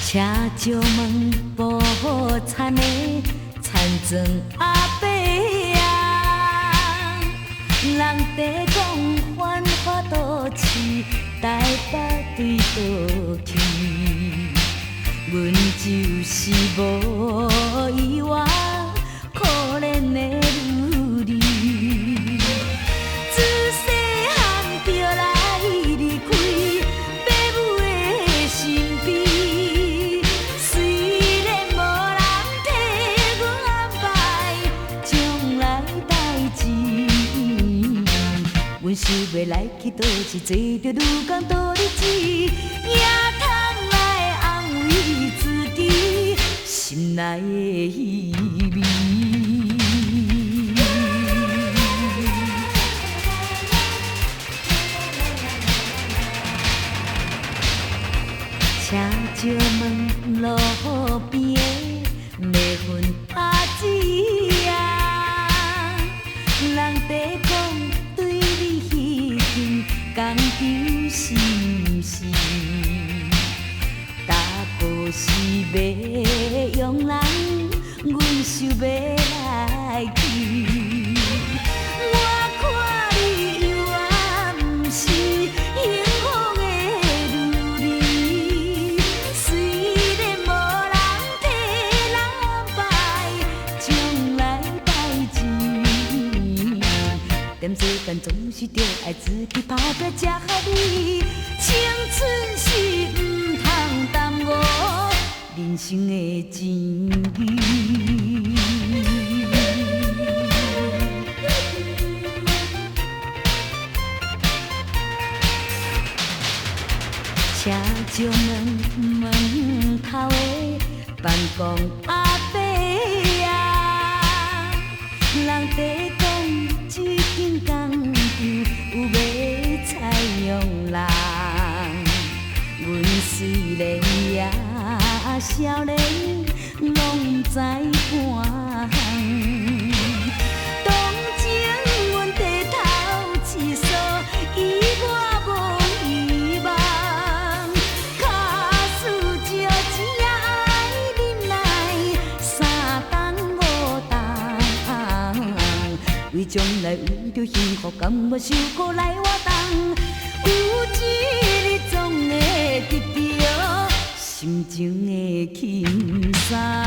车石门布田的田庄阿伯啊，人地讲繁华都市，台北对倒去，阮就是无依偎可怜的女儿。自细汉就来离开父母的身边。阮想要来去倒是坐着女工倒日子，也通来安慰自己心内的稀微。车石门路边的卖粉阿姊啊，人地讲。讲究是毋是？大哥是要用人，阮想要来去。我看你又毋是幸福的女儿，虽然无人替人排将来代志。踮世间总是着爱自己打拼才合理，青春是毋通耽误人生的情义。车石门头的办公阿伯啊，人地讲一间工厂有卖菜用人，阮虽然也少年，拢知半项。当前阮低头思索，伊我无希望，卡输借钱也爱忍耐，3冬5冬，为将来为着幸福，甘愿受苦来活动，有一日总会得到心情的轻松。